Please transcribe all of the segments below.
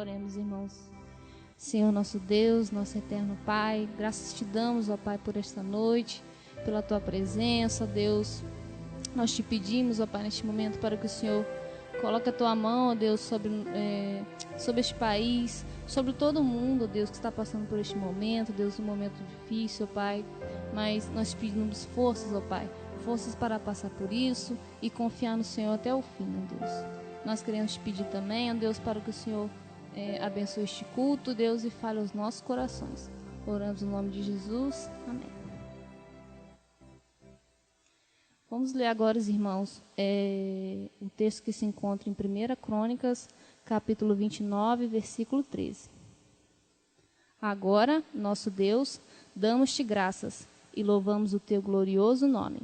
Oremos, irmãos. Senhor nosso Deus, nosso eterno Pai, graças te damos, ó Pai, por esta noite, pela tua presença, Deus. Nós te pedimos, ó Pai, neste momento, para que o Senhor coloque a tua mão, ó Deus, sobre este país, sobre todo mundo, ó Deus, que está passando por este momento, Deus, um momento difícil, ó Pai. Mas nós pedimos forças, ó Pai, forças para passar por isso e confiar no Senhor até o fim, ó Deus. Nós queremos te pedir também, ó Deus, para que o Senhor abençoe este culto, Deus, e fale aos nossos corações. Oramos no nome de Jesus. Amém. Vamos ler agora, irmãos, o texto que se encontra em 1 Crônicas, capítulo 29, versículo 13. Agora, nosso Deus, damos-te graças e louvamos o teu glorioso nome.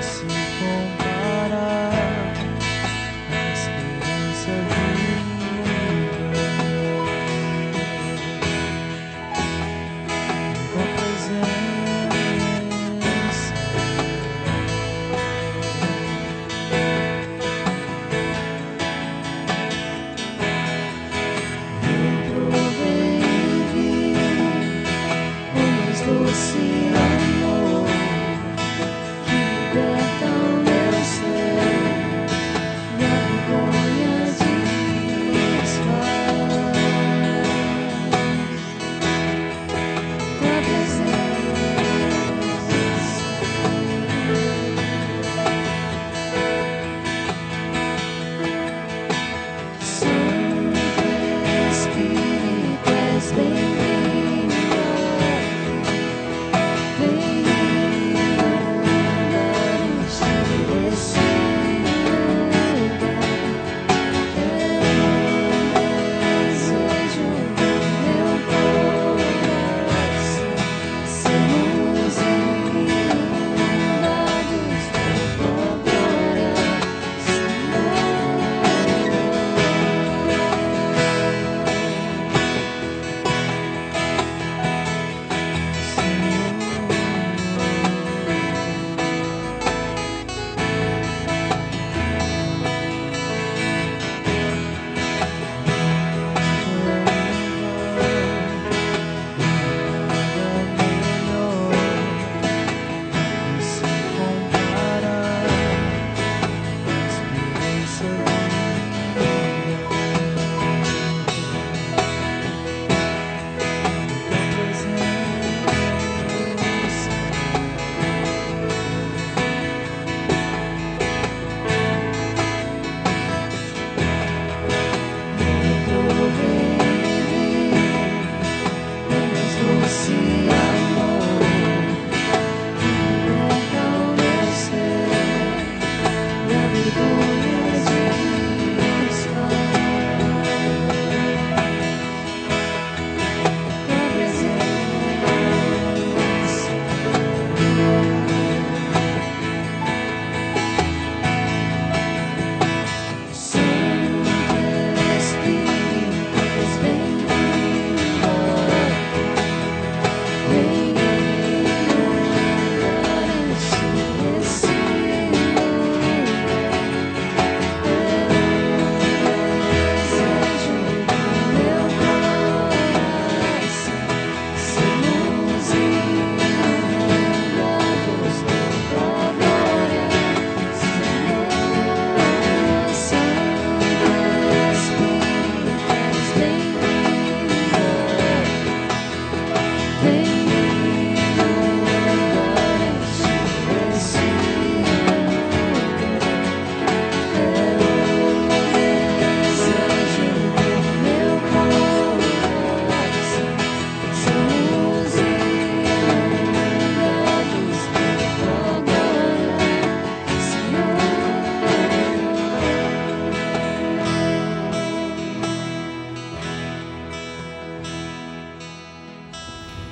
Se comparar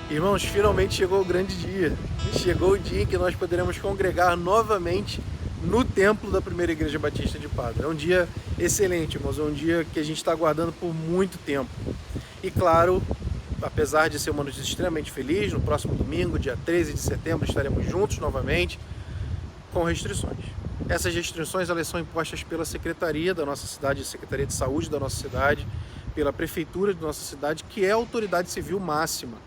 Irmãos, finalmente chegou o grande dia. Chegou o dia em que nós poderemos congregar novamente no templo da Primeira Igreja Batista de Padre. É um dia excelente, irmãos. É um dia que a gente está aguardando por muito tempo. E claro, apesar de ser uma notícia extremamente feliz, no próximo domingo, dia 13 de setembro, estaremos juntos novamente, com restrições. Essas restrições, elas são impostas pela Secretaria da nossa cidade, Secretaria de Saúde da nossa cidade, pela Prefeitura de nossa cidade, que é a autoridade civil máxima,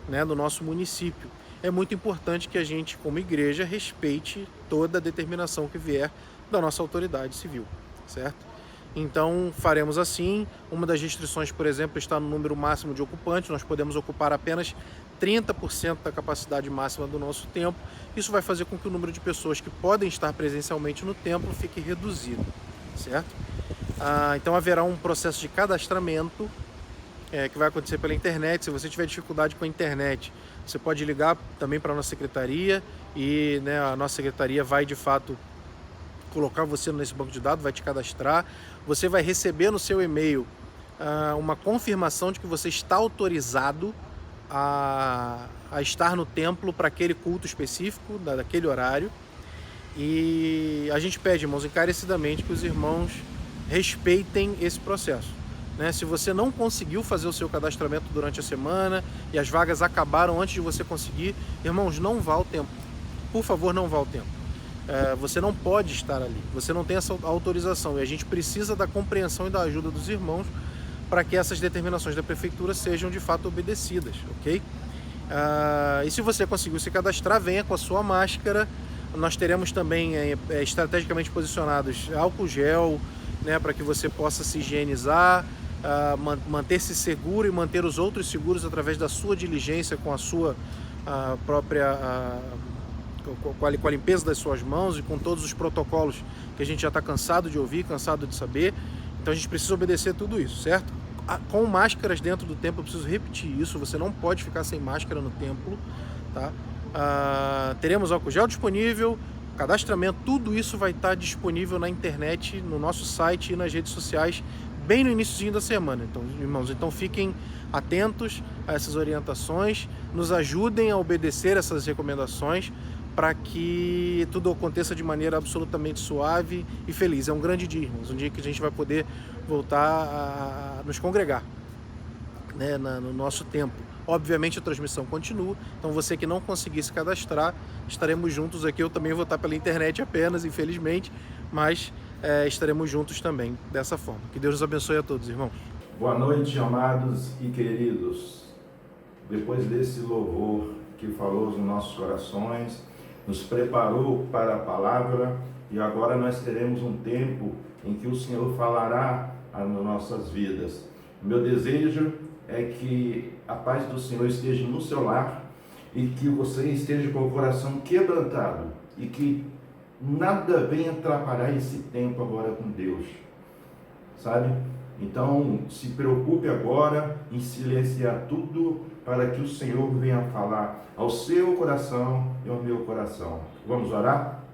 né, do nosso município. É muito importante que a gente, como igreja, respeite toda a determinação que vier da nossa autoridade civil, certo? Então, faremos assim. Uma das restrições, por exemplo, está no número máximo de ocupantes. Nós podemos ocupar apenas 30% da capacidade máxima do nosso templo. Isso vai fazer com que o número de pessoas que podem estar presencialmente no templo fique reduzido, certo? Então, haverá um processo de cadastramento que vai acontecer pela internet. Se você tiver dificuldade com a internet, você pode ligar também para a nossa secretaria e, né, a nossa secretaria vai, de fato, colocar você nesse banco de dados, vai te cadastrar. Você vai receber no seu e-mail uma confirmação de que você está autorizado a estar no templo para aquele culto específico, daquele horário. E a gente pede, irmãos, encarecidamente que os irmãos respeitem esse processo. Né? Se você não conseguiu fazer o seu cadastramento durante a semana e as vagas acabaram antes de você conseguir, irmãos, não vá ao templo. Por favor, não vá ao templo. Você não pode estar ali, você não tem essa autorização e a gente precisa da compreensão e da ajuda dos irmãos para que essas determinações da prefeitura sejam de fato obedecidas, ok? E se você conseguiu se cadastrar, venha com a sua máscara. Nós teremos também estrategicamente posicionados álcool gel, né, para que você possa se higienizar, manter-se seguro e manter os outros seguros através da sua diligência com a sua própria com a limpeza das suas mãos e com todos os protocolos que a gente já está cansado de ouvir, cansado de saber. Então a gente precisa obedecer tudo isso, certo? Com máscaras dentro do templo, eu preciso repetir isso, você não pode ficar sem máscara no templo, tá? Teremos álcool gel disponível, cadastramento, tudo isso vai estar disponível na internet, no nosso site e nas redes sociais, bem no iníciozinho da semana. Então, irmãos, fiquem atentos a essas orientações, nos ajudem a obedecer essas recomendações para que tudo aconteça de maneira absolutamente suave e feliz. É um grande dia, irmãos, um dia que a gente vai poder voltar a nos congregar, né, no nosso templo. Obviamente a transmissão continua, então você que não conseguir se cadastrar, estaremos juntos aqui. Eu também vou estar pela internet apenas, infelizmente, mas estaremos juntos também, dessa forma. Que Deus nos abençoe a todos, irmãos. Boa noite, amados e queridos. Depois desse louvor que falou nos nossos corações, nos preparou para a palavra, e agora nós teremos um tempo em que o Senhor falará nas nossas vidas. Meu desejo é que a paz do Senhor esteja no seu lar e que você esteja com o coração quebrantado e que nada venha atrapalhar esse tempo agora com Deus, sabe? Então, se preocupe agora em silenciar tudo para que o Senhor venha falar ao seu coração e ao meu coração. Vamos orar?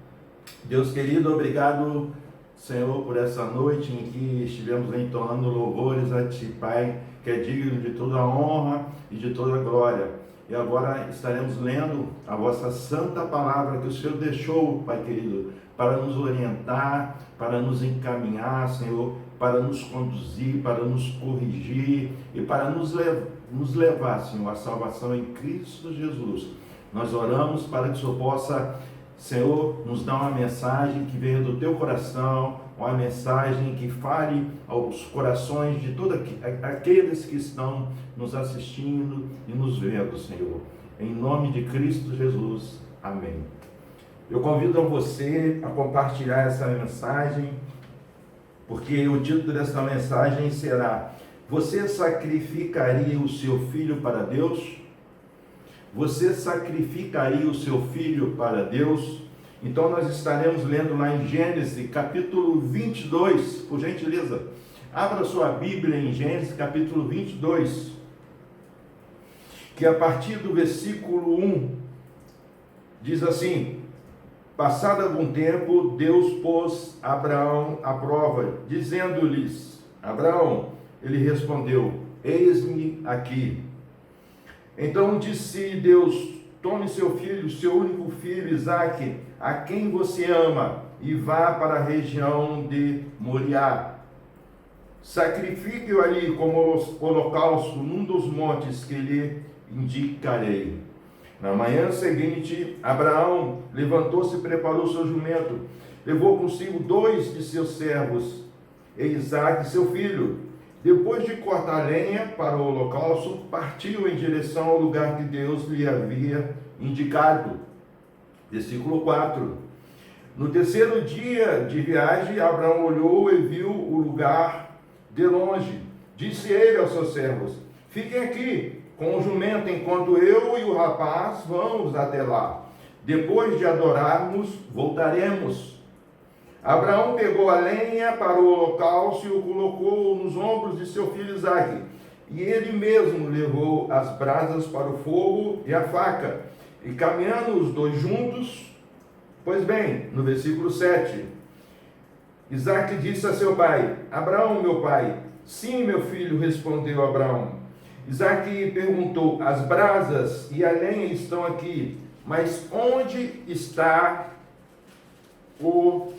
Deus querido, obrigado, Senhor, por essa noite em que estivemos entoando louvores a Ti, Pai, que é digno de toda a honra e de toda a glória. E agora estaremos lendo a vossa santa palavra que o Senhor deixou, Pai querido, para nos orientar, para nos encaminhar, Senhor, para nos conduzir, para nos corrigir e para nos levar, Senhor, à salvação em Cristo Jesus. Nós oramos para que o Senhor possa, Senhor, nos dar uma mensagem que venha do Teu coração, uma mensagem que fale aos corações de todos aqueles que estão nos assistindo e nos vendo, Senhor. Em nome de Cristo Jesus. Amém. Eu convido a você a compartilhar essa mensagem, porque o título dessa mensagem será: você sacrificaria o seu filho para Deus? Você sacrificaria o seu filho para Deus? Então nós estaremos lendo lá em Gênesis capítulo 22, por gentileza. Abra sua Bíblia em Gênesis capítulo 22, que a partir do versículo 1 diz assim: passado algum tempo, Deus pôs Abraão à prova, dizendo-lhes: Abraão, ele respondeu: eis-me aqui. Então disse Deus: tome seu filho, seu único filho, Isaque, a quem você ama, e vá para a região de Moriá. Sacrifique-o ali como holocausto num dos montes que lhe indicarei. Na manhã seguinte, Abraão levantou-se e preparou seu jumento. Levou consigo 2 de seus servos, e Isaque, seu filho. Depois de cortar lenha para o holocausto, partiu em direção ao lugar que Deus lhe havia indicado. Versículo 4. No terceiro dia de viagem, Abraão olhou e viu o lugar de longe. Disse ele aos seus servos: fiquem aqui com o jumento, enquanto eu e o rapaz vamos até lá. Depois de adorarmos, voltaremos. Abraão pegou a lenha para o holocausto e o colocou nos ombros de seu filho Isaque. E ele mesmo levou as brasas para o fogo e a faca. E caminhando os dois juntos, pois bem, no versículo 7, Isaque disse a seu pai: Abraão, meu pai. Sim, meu filho, respondeu Abraão. Isaque perguntou: as brasas e a lenha estão aqui, mas onde está o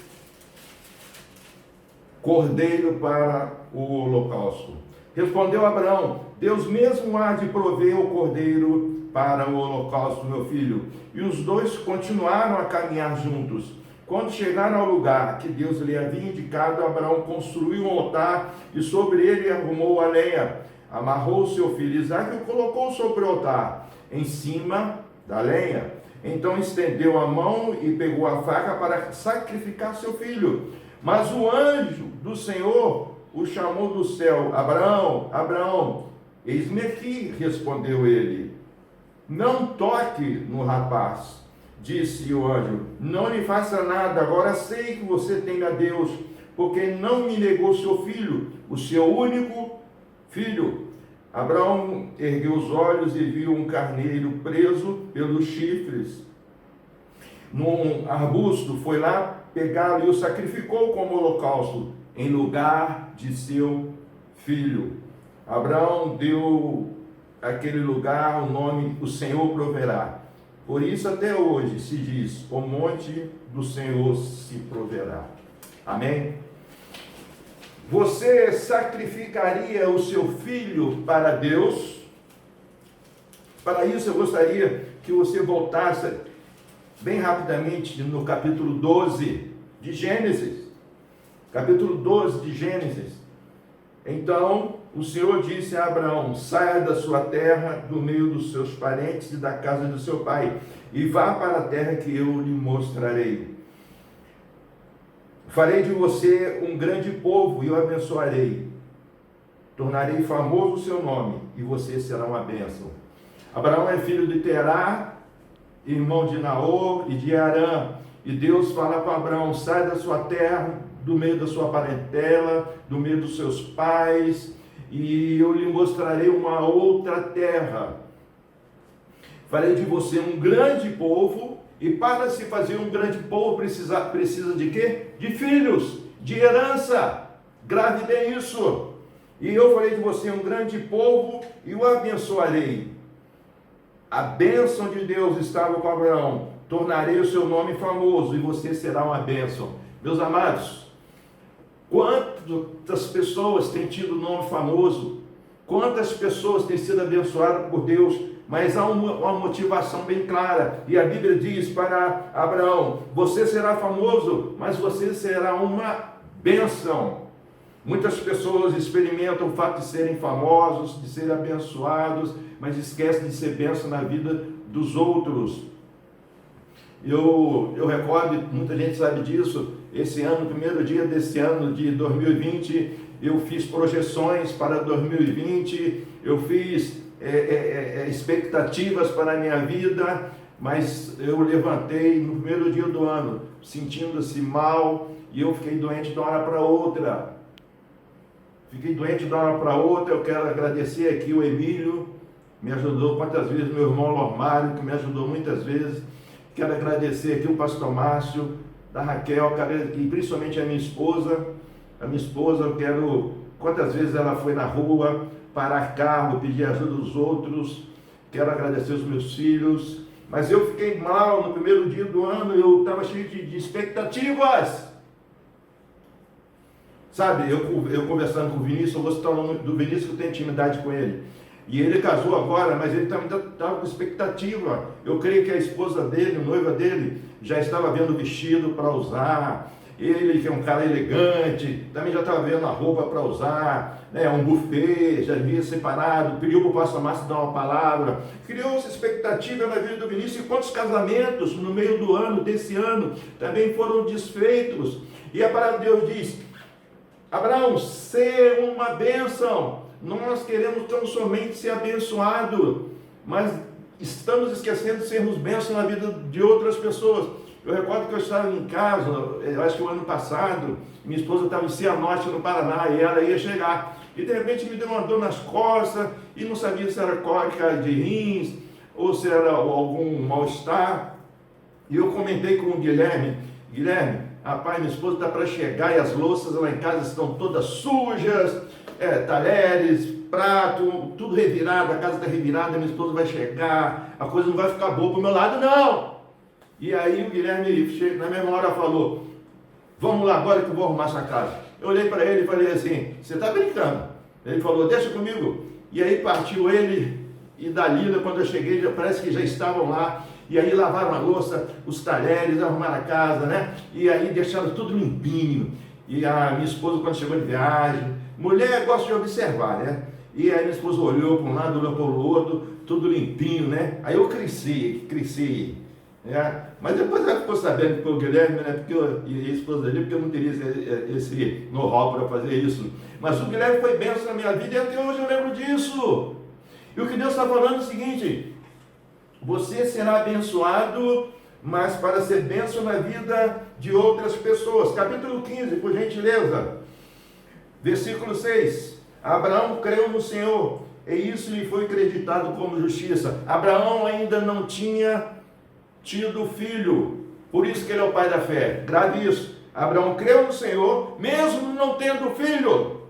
cordeiro para o holocausto? Respondeu Abraão: Deus mesmo há de prover o cordeiro para o holocausto, meu filho. E os dois continuaram a caminhar juntos. Quando chegaram ao lugar que Deus lhe havia indicado, Abraão construiu um altar e sobre ele arrumou a lenha. Amarrou seu filho Isaque e o colocou sobre o altar, em cima da lenha. Então estendeu a mão e pegou a faca para sacrificar seu filho. Mas o anjo do Senhor o chamou do céu: Abraão, Abraão. Eis-me aqui, respondeu ele. Não toque no rapaz, disse o anjo, não lhe faça nada, agora sei que você tem a Deus, porque não me negou seu filho, o seu único filho. Abraão ergueu os olhos e viu um carneiro preso pelos chifres num arbusto, foi lá pegá-lo e o sacrificou como holocausto, em lugar de seu filho. Abraão deu àquele lugar o nome: o Senhor proverá. Por isso até hoje se diz: o monte do Senhor se proverá. Amém? Você sacrificaria o seu filho para Deus? Para isso eu gostaria que você voltasse bem rapidamente no capítulo 12 de Gênesis. Capítulo 12 de Gênesis. Então o Senhor disse a Abraão: saia da sua terra, do meio dos seus parentes e da casa do seu pai, e vá para a terra que eu lhe mostrarei. Farei de você um grande povo e o abençoarei. Tornarei famoso o seu nome e você será uma bênção. Abraão é filho de Terá, irmão de Naor e de Arã. E Deus fala para Abraão: sai da sua terra, do meio da sua parentela, do meio dos seus pais, e eu lhe mostrarei uma outra terra. Farei de você um grande povo, e para se fazer um grande povo precisa de quê? De filhos, de herança. Grave bem isso. E eu farei de você um grande povo e o abençoarei. A bênção de Deus estava com Abraão. Tornarei o seu nome famoso e você será uma bênção. Meus amados, quantas pessoas têm tido nome famoso? Quantas pessoas têm sido abençoadas por Deus? Mas há uma motivação bem clara. E a Bíblia diz para Abraão: você será famoso, mas você será uma bênção. Muitas pessoas experimentam o fato de serem famosos, de serem abençoados, mas esquecem de ser bênção na vida dos outros. Eu recordo, muita gente sabe disso, esse ano, no primeiro dia desse ano de 2020, eu fiz projeções para 2020, eu fiz expectativas para a minha vida, mas eu levantei no primeiro dia do ano, sentindo-se mal, e eu fiquei doente de uma hora para outra. Eu quero agradecer aqui o Emílio, me ajudou quantas vezes, meu irmão Lormário, que me ajudou muitas vezes. Quero agradecer aqui o pastor Márcio, da Raquel, e principalmente a minha esposa. Eu quero, quantas vezes ela foi na rua, parar carro, pedir ajuda dos outros. quero agradecer os meus filhos, mas eu fiquei mal no primeiro dia do ano, eu estava cheio de expectativas. Sabe, eu conversando com o Vinícius, eu vou citar o nome do Vinícius, que eu tenho intimidade com ele. E ele casou agora, mas ele também estava com expectativa. Eu creio que a esposa dele, a noiva dele, já estava vendo o vestido para usar. Ele, que é um cara elegante, também já estava vendo a roupa para usar, né? Um buffet, já havia separado, pediu para o pastor Márcio dar uma palavra. Criou-se expectativa na vida do Vinícius. E quantos casamentos no meio do ano, desse ano, também foram desfeitos. E a palavra de Deus diz: Abraão, ser uma bênção. Nós queremos tão somente ser abençoado, mas estamos esquecendo de sermos bênçãos na vida de outras pessoas. Eu recordo que eu estava em casa, eu acho que o ano passado, minha esposa estava em Cianorte, no Paraná, e ela ia chegar. E de repente me deu uma dor nas costas, e não sabia se era cólica de rins, ou se era algum mal-estar. E eu comentei com o Guilherme: rapaz, minha esposa está para chegar e as louças lá em casa estão todas sujas, talheres, prato, tudo revirado, a casa está revirada, minha esposa vai chegar, a coisa não vai ficar boa para o meu lado, não! E aí o Guilherme, na mesma hora, falou: vamos lá agora que eu vou arrumar essa casa. Eu olhei para ele e falei assim: você está brincando? Ele falou: deixa comigo. E aí partiu ele e Dalila, quando eu cheguei, parece que já estavam lá. E aí lavaram a louça, os talheres, arrumaram a casa, né? E aí deixaram tudo limpinho. E a minha esposa, quando chegou de viagem, mulher gosta de observar, né? E aí minha esposa olhou para um lado, olhou para o outro, tudo limpinho, né? Aí eu cresci. Mas depois ela ficou sabendo que foi o Guilherme, né? Porque e a esposa dele, porque eu não teria esse know-how para fazer isso. Mas o Guilherme foi bênção na minha vida e até hoje eu lembro disso. E o que Deus está falando é o seguinte: você será abençoado, mas para ser bênção na vida de outras pessoas. Capítulo 15, por gentileza. Versículo 6. Abraão creu no Senhor, e isso lhe foi acreditado como justiça. Abraão ainda não tinha tido filho, por isso que ele é o pai da fé. Grave isso: Abraão creu no Senhor, mesmo não tendo filho.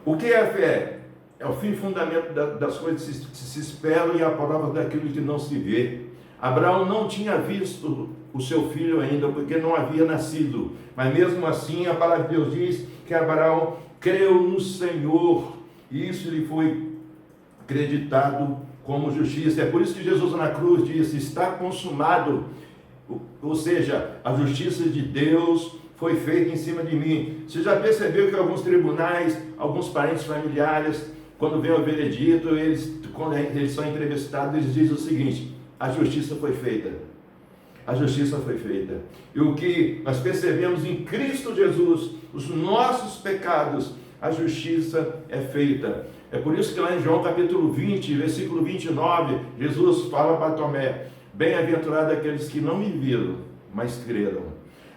O que é a fé? É o fim e fundamento das coisas que se esperam e a prova daquilo que não se vê. Abraão não tinha visto o seu filho ainda, porque não havia nascido. Mas mesmo assim, a palavra de Deus diz que Abraão creu no Senhor, e isso lhe foi acreditado como justiça. É por isso que Jesus na cruz disse: está consumado. Ou seja, a justiça de Deus foi feita em cima de mim. Você já percebeu que alguns tribunais, alguns parentes familiares, quando vem o veredito, quando eles são entrevistados, eles dizem o seguinte: a justiça foi feita. A justiça foi feita. E o que nós percebemos em Cristo Jesus, os nossos pecados, a justiça é feita. É por isso que lá em João capítulo 20, versículo 29, Jesus fala para Tomé: bem-aventurados aqueles que não me viram, mas creram.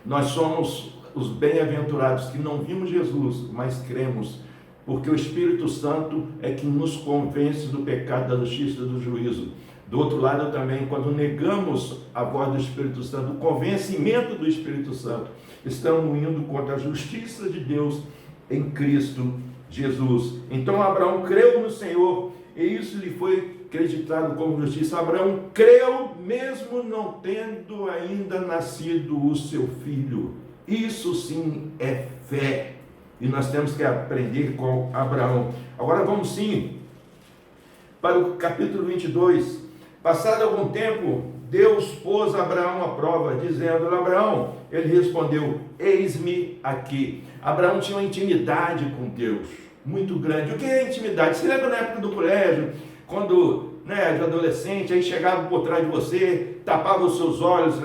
Nós somos os bem-aventurados que não vimos Jesus, mas cremos, porque o Espírito Santo é que nos convence do pecado, da justiça e do juízo. Do outro lado também, quando negamos a voz do Espírito Santo, o convencimento do Espírito Santo, estamos indo contra a justiça de Deus em Cristo Jesus. Então Abraão creu no Senhor, e isso lhe foi acreditado como justiça. Abraão creu mesmo não tendo ainda nascido o seu filho. Isso sim é fé, e nós temos que aprender com Abraão. Agora vamos sim para o capítulo 22. Passado algum tempo, Deus pôs Abraão à prova, dizendo: Abraão, ele respondeu: eis-me aqui. Abraão tinha uma intimidade com Deus muito grande. O que é intimidade? Você lembra na época do colégio, quando, de adolescente, aí chegava por trás de você, tapava os seus olhos,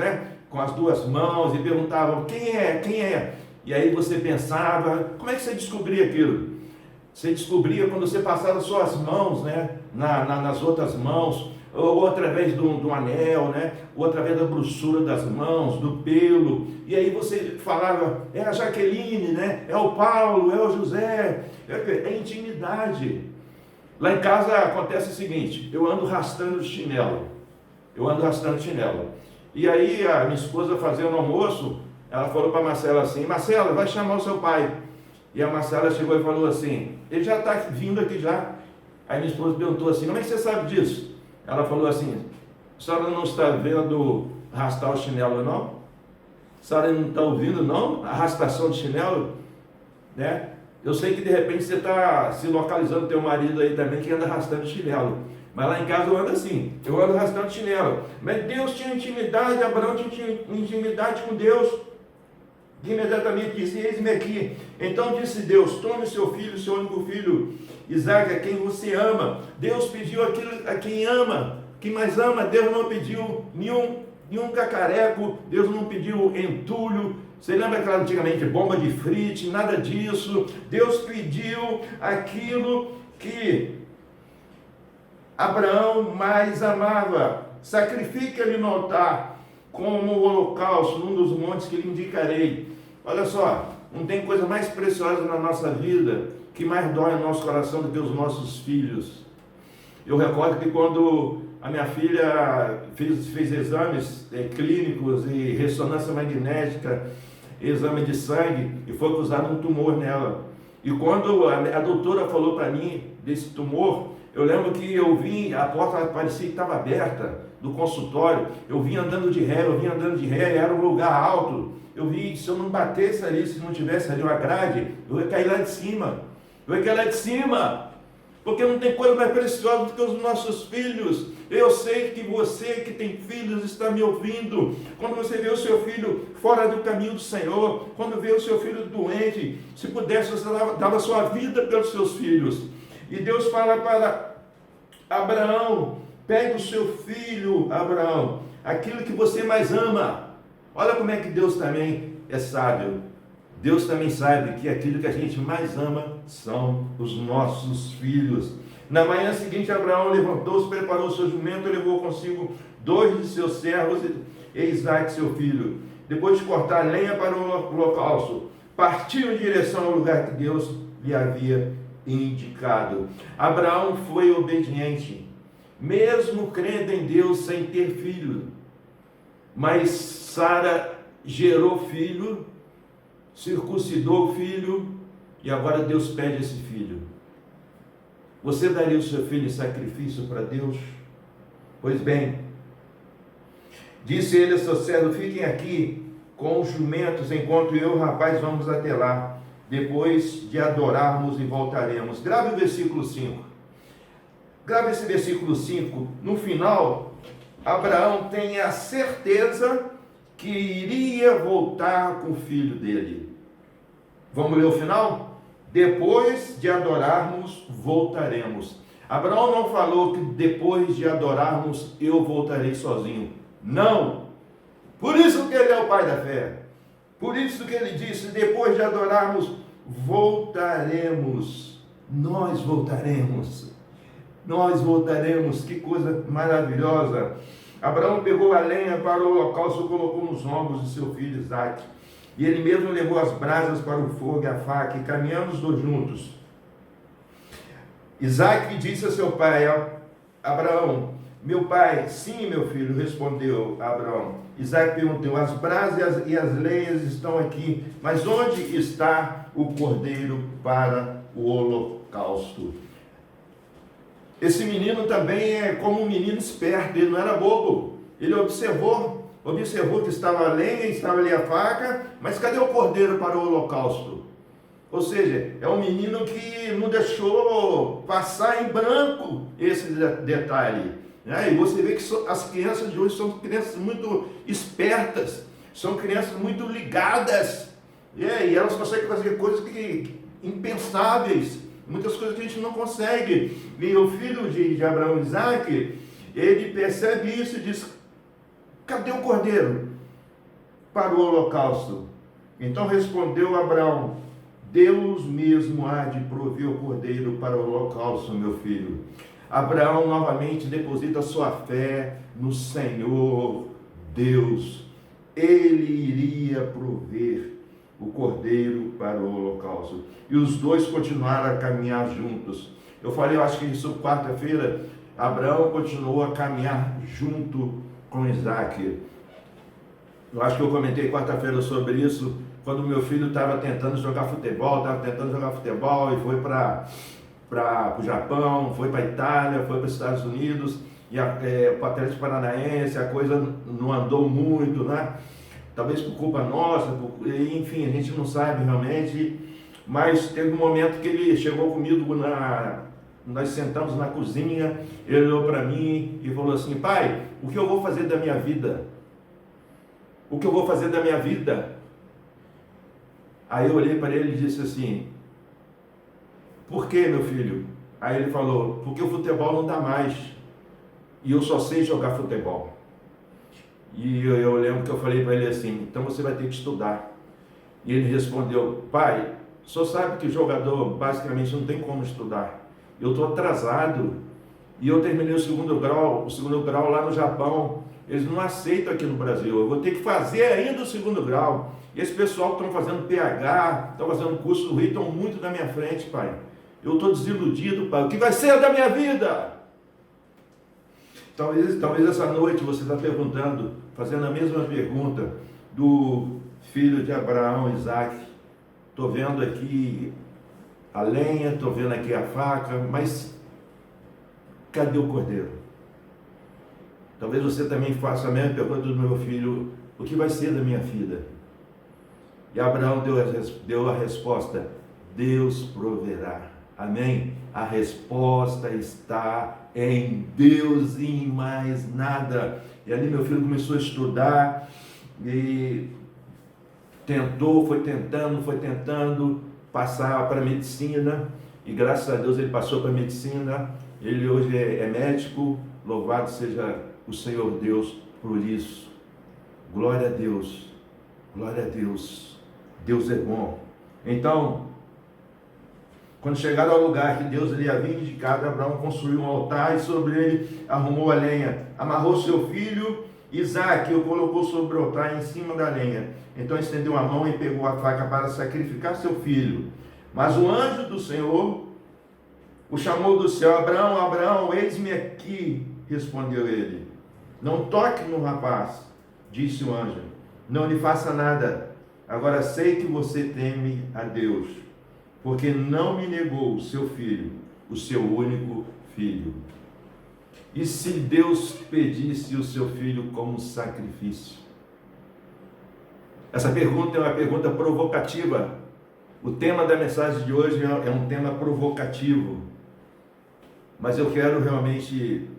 com as duas mãos e perguntava: quem é? Quem é? E aí você pensava, como é que você descobria aquilo? Você descobria quando você passava suas mãos, nas outras mãos, ou através do anel, ou através da grossura das mãos, do pelo, e aí você falava: é a Jaqueline, é o Paulo, é o José, é intimidade. Lá em casa acontece o seguinte: eu ando arrastando chinelo, e aí a minha esposa fazendo almoço, ela falou para a Marcela assim: Marcela, vai chamar o seu pai. E a Marcela chegou e falou assim: ele já está vindo aqui já. Aí minha esposa perguntou assim, como é que você sabe disso? Ela falou assim, a senhora não está vendo arrastar o chinelo não? A senhora não está ouvindo não? A arrastação de chinelo? Né? Eu sei que de repente você está se localizando teu marido aí também que anda arrastando chinelo. Mas lá em casa eu ando assim, eu ando arrastando chinelo. Mas Deus tinha intimidade, Abraão tinha intimidade com Deus. E imediatamente disse, eis-me aqui. Então disse Deus, tome seu filho, seu único filho, Isaque, a quem você ama. Deus pediu aquilo a quem ama, quem mais ama. Deus não pediu nenhum cacareco, Deus não pediu entulho. Você lembra aquela antigamente bomba de frite, nada disso. Deus pediu aquilo que Abraão mais amava. Sacrifica-lhe no altar como o holocausto num dos montes que lhe indicarei. Olha só, não tem coisa mais preciosa na nossa vida que mais dói no nosso coração do que os nossos filhos. Eu recordo que quando a minha filha fez exames clínicos e ressonância magnética, exame de sangue, e foi acusado um tumor nela. E quando a doutora falou para mim desse tumor, eu lembro que eu vim, a porta parecia que estava aberta do consultório, eu vim andando de ré, era um lugar alto. Eu vi, se eu não batesse ali, se não tivesse ali uma grade, eu ia cair lá de cima. Porque não tem coisa mais preciosa do que os nossos filhos. Eu sei que você que tem filhos está me ouvindo. Quando você vê o seu filho fora do caminho do Senhor, quando vê o seu filho doente, se pudesse, você dava a sua vida pelos seus filhos. E Deus fala para Abraão, pegue o seu filho, Abraão, aquilo que você mais ama. Olha como é que Deus também é sábio. Deus também sabe que aquilo que a gente mais ama são os nossos filhos. Na manhã seguinte, Abraão levantou-se, preparou o seu jumento e levou consigo 2 de seus servos e Isaque, seu filho. Depois de cortar lenha para o holocausto, partiu em direção ao lugar que Deus lhe havia indicado. Abraão foi obediente, mesmo crendo em Deus sem ter filho. Mas Sara gerou filho, circuncidou o filho, e agora Deus pede esse filho. Você daria o seu filho em sacrifício para Deus? Pois bem, disse ele a seu servo, fiquem aqui com os jumentos, enquanto eu e o rapaz vamos até lá. Depois de adorarmos e voltaremos. Grave o versículo 5. Grave esse versículo 5. No final, Abraão tem a certeza que iria voltar com o filho dele. Vamos ler o final? Depois de adorarmos, voltaremos. Abraão não falou que depois de adorarmos, eu voltarei sozinho. Não. Por isso que ele é o pai da fé. Por isso que ele disse, depois de adorarmos, voltaremos. Nós voltaremos. Nós voltaremos. Que coisa maravilhosa. Abraão pegou a lenha para o holocausto e colocou nos ombros de seu filho Isaque. E ele mesmo levou as brasas para o fogo e a faca, e caminhando os dois juntos. Isaque disse a seu pai, Abraão, meu pai, sim, meu filho, respondeu Abraão. Isaque perguntou, as brasas e as lenhas estão aqui, mas onde está o cordeiro para o holocausto? Esse menino também é como um menino esperto, ele não era bobo, ele observou que estava a lenha, estava ali a faca, mas cadê o cordeiro para o holocausto? Ou seja, é um menino que não deixou passar em branco esse detalhe. E você vê que as crianças de hoje são crianças muito espertas, são crianças muito ligadas, e elas conseguem fazer coisas impensáveis, muitas coisas que a gente não consegue. E o filho de Abraão, Isaque, ele percebe isso e diz, cadê o cordeiro para o holocausto? Então respondeu Abraão, Deus mesmo há de prover o cordeiro para o holocausto, meu filho. Abraão novamente deposita sua fé no Senhor Deus. Ele iria prover o cordeiro para o holocausto. E os dois continuaram a caminhar juntos. Eu acho que isso quarta-feira, Abraão continuou a caminhar junto com Isaque. Eu acho que eu comentei quarta-feira sobre isso, quando meu filho estava tentando jogar futebol e foi para para o Japão, foi para a Itália, foi para os Estados Unidos, e o Atlético Paranaense, a coisa não andou muito, né? Talvez por culpa nossa, enfim, a gente não sabe realmente, mas teve um momento que ele chegou comigo, nós sentamos na cozinha, ele olhou para mim e falou assim: pai, o que eu vou fazer da minha vida? O que eu vou fazer da minha vida? Aí eu olhei para ele e disse assim: por que, meu filho? Aí ele falou: porque o futebol não dá mais, e eu só sei jogar futebol. E eu lembro que eu falei para ele assim: então você vai ter que estudar. E ele respondeu: pai, o senhor sabe que o jogador basicamente não tem como estudar. Eu estou atrasado, e eu terminei o segundo grau lá no Japão. Eles não aceitam aqui no Brasil, eu vou ter que fazer ainda o segundo grau. E esse pessoal que estão fazendo PH, estão fazendo curso do Rio, estão muito na minha frente, pai. Eu estou desiludido, pai. O que vai ser da minha vida? Talvez essa noite você está perguntando, fazendo a mesma pergunta do filho de Abraão, Isaac. Estou vendo aqui a lenha, estou vendo aqui a faca, mas cadê o cordeiro? Talvez você também faça a mesma pergunta do meu filho: o que vai ser da minha vida? E Abraão deu a resposta: Deus proverá. Amém? A resposta está em Deus e em mais nada. E ali meu filho começou a estudar e foi tentando passar para a medicina, e graças a Deus ele passou para a medicina. Ele hoje é médico, louvado seja o Senhor Deus por isso. Glória a Deus, glória a Deus. Deus é bom. Então, quando chegaram ao lugar que Deus lhe havia indicado, Abraão construiu um altar e sobre ele arrumou a lenha, amarrou seu filho Isaque e o colocou sobre o altar em cima da lenha. Então estendeu a mão e pegou a faca para sacrificar seu filho. Mas o anjo do Senhor o chamou do céu: Abraão, Abraão, eis-me aqui, respondeu ele. Não toque no rapaz, disse o anjo, não lhe faça nada. Agora sei que você teme a Deus, porque não me negou o seu filho, o seu único filho. E se Deus pedisse o seu filho como sacrifício? Essa pergunta é uma pergunta provocativa. O tema da mensagem de hoje é um tema provocativo. Mas eu quero realmente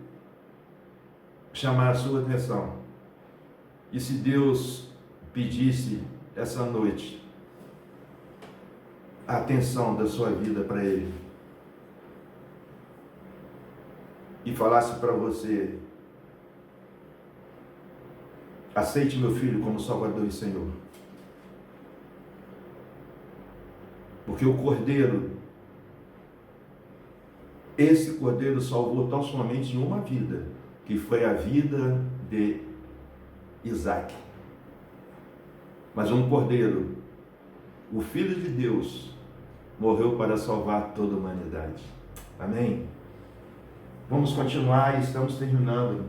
chamar a sua atenção. E se Deus pedisse essa noite a atenção da sua vida para Ele, e falasse para você: aceite meu filho como Salvador e Senhor, porque o Cordeiro, esse Cordeiro salvou tão somente uma vida, que foi a vida de Isaque. Mas um Cordeiro, o Filho de Deus, morreu para salvar toda a humanidade. Amém? Vamos continuar, estamos terminando.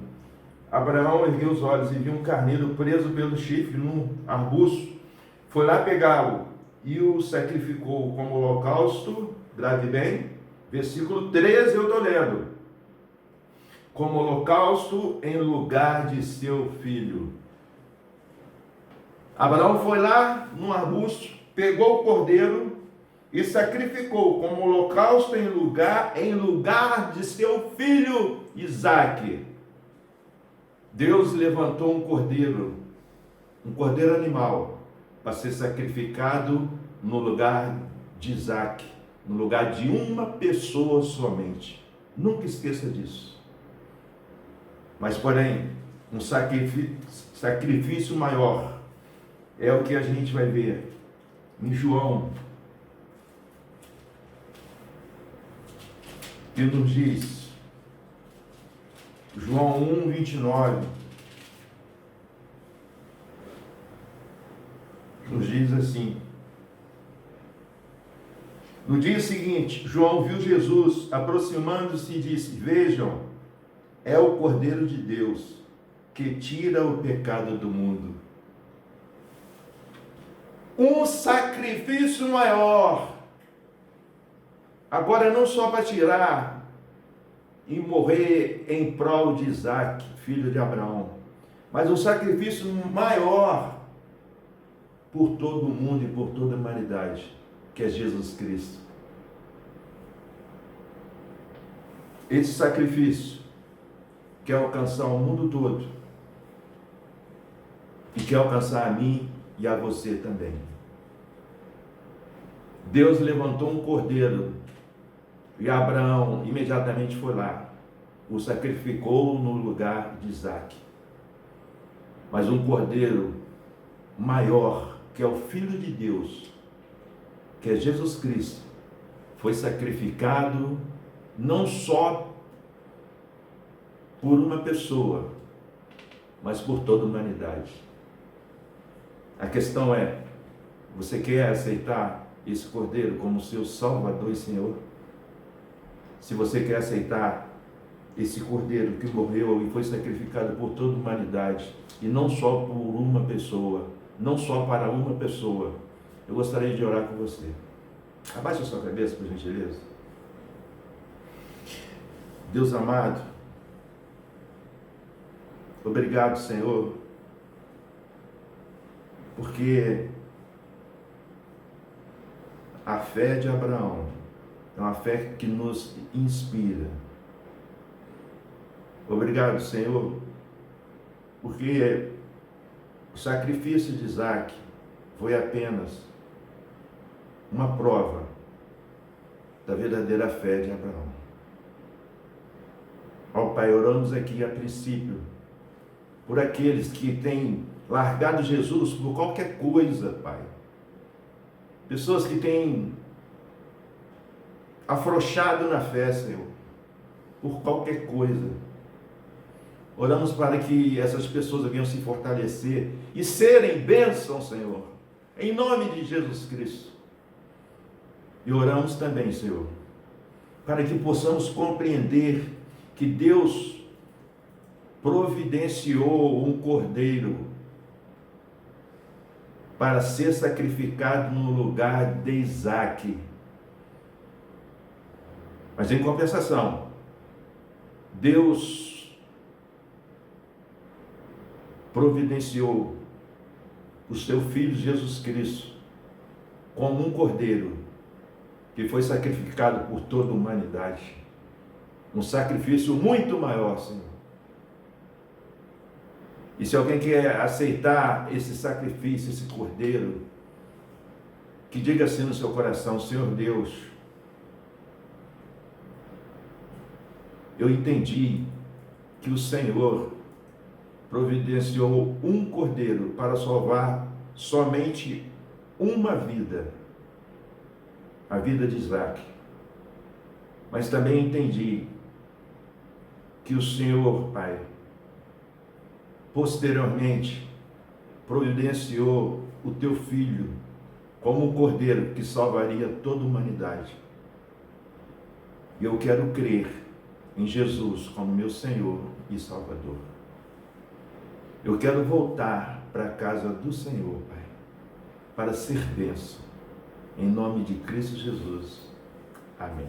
Abraão ergueu os olhos e viu um carneiro preso pelo chifre num arbusto. Foi lá pegá-lo e o sacrificou como holocausto. Grave bem, versículo 13 eu estou lendo. Como holocausto em lugar de seu filho. Abraão foi lá num arbusto, pegou o cordeiro e sacrificou como holocausto em lugar de seu filho Isaque. Deus levantou um cordeiro animal, para ser sacrificado no lugar de Isaque, no lugar de uma pessoa somente. Nunca esqueça disso. Mas, porém, um sacrifício maior é o que a gente vai ver em João, que nos diz, João 1:29, nos diz assim: no dia seguinte, João viu Jesus aproximando-se e disse: vejam, é o Cordeiro de Deus que tira o pecado do mundo. Um sacrifício maior Agora, não só para tirar e morrer em prol de Isaac, filho de Abraão, mas um sacrifício maior por todo o mundo e por toda a humanidade, que é Jesus Cristo. Esse sacrifício quer alcançar o mundo todo e quer alcançar a mim e a você também. Deus levantou um cordeiro e Abraão imediatamente foi lá, o sacrificou no lugar de Isaac. Mas um cordeiro maior, que é o Filho de Deus, que é Jesus Cristo, foi sacrificado não só por uma pessoa, mas por toda a humanidade. A questão é, você quer aceitar esse cordeiro como seu Salvador e Senhor? Se você quer aceitar esse cordeiro que morreu e foi sacrificado por toda a humanidade, e não só por uma pessoa, não só para uma pessoa, eu gostaria de orar com você. Abaixe a sua cabeça, por gentileza. Deus amado, obrigado, Senhor, porque a fé de Abraão é uma fé que nos inspira. Obrigado, Senhor, porque o sacrifício de Isaac foi apenas uma prova da verdadeira fé de Abraão. Ó Pai, oramos aqui a princípio por aqueles que têm largado Jesus por qualquer coisa, Pai. Pessoas que têm afrouxado na fé, Senhor, por qualquer coisa. Oramos para que essas pessoas venham se fortalecer e serem bênção, Senhor, em nome de Jesus Cristo. E oramos também, Senhor, para que possamos compreender que Deus providenciou um cordeiro para ser sacrificado no lugar de Isaac. Mas em compensação, Deus providenciou o seu Filho Jesus Cristo como um cordeiro que foi sacrificado por toda a humanidade. Um sacrifício muito maior, Senhor. E se alguém quer aceitar esse sacrifício, esse cordeiro, que diga assim no seu coração: Senhor Deus, eu entendi que o Senhor providenciou um cordeiro para salvar somente uma vida, a vida de Isaac. Mas também entendi que o Senhor, Pai, posteriormente providenciou o teu Filho como um cordeiro que salvaria toda a humanidade. E eu quero crer em Jesus como meu Senhor e Salvador. Eu quero voltar para a casa do Senhor, Pai, para ser bênção. Em nome de Cristo Jesus. Amém.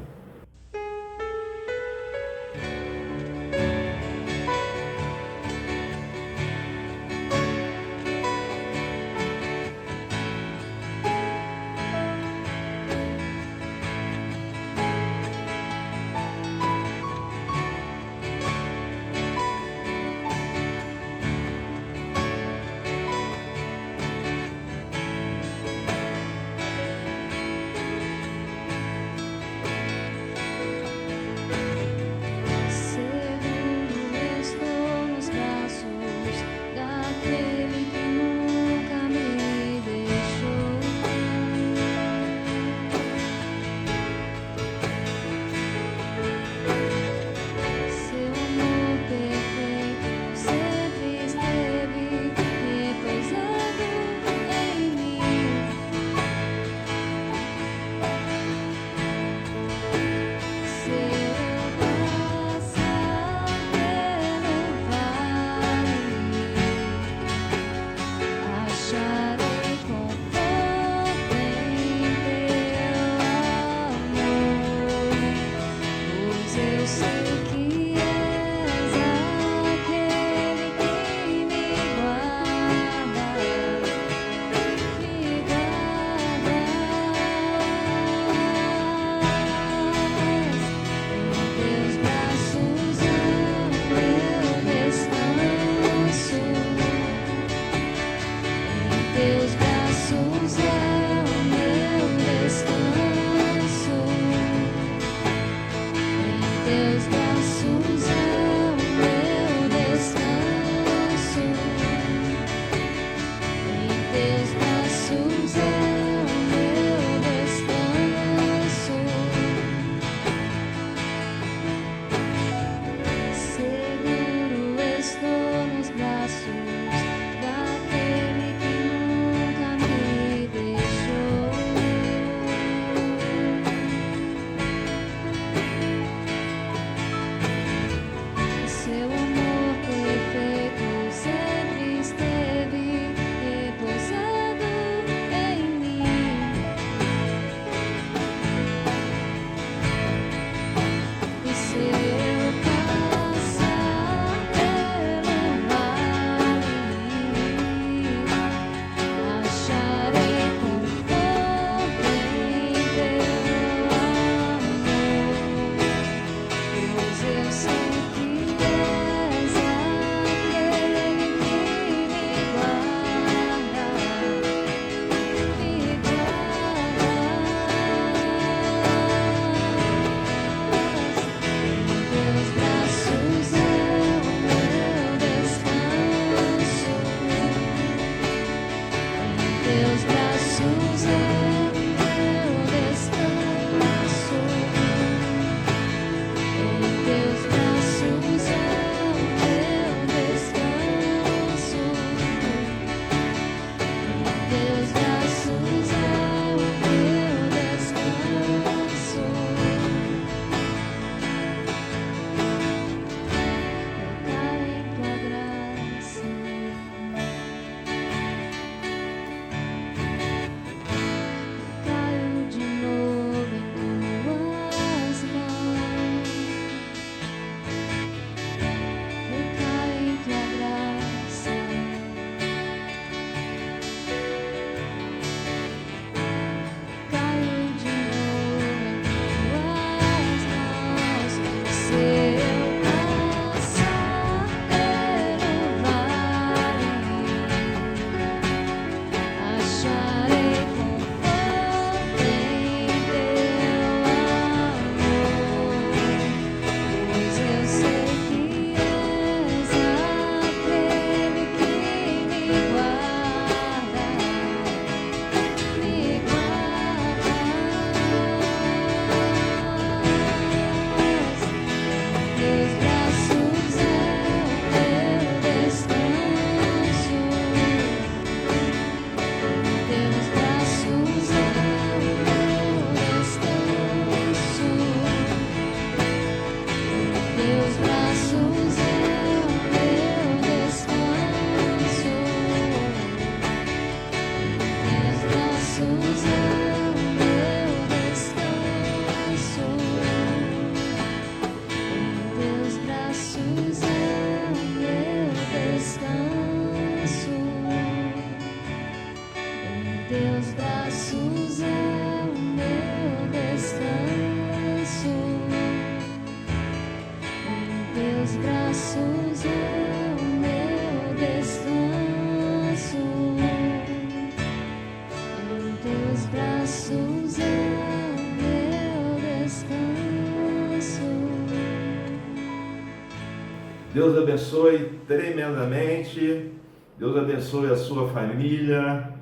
Deus abençoe tremendamente. Deus abençoe a sua família,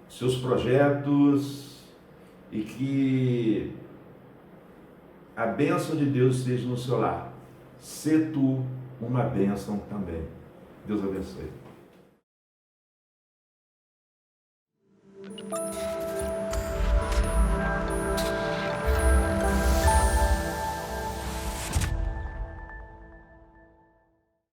seus projetos, e que a bênção de Deus esteja no seu lar. Sê tu uma bênção também. Deus abençoe.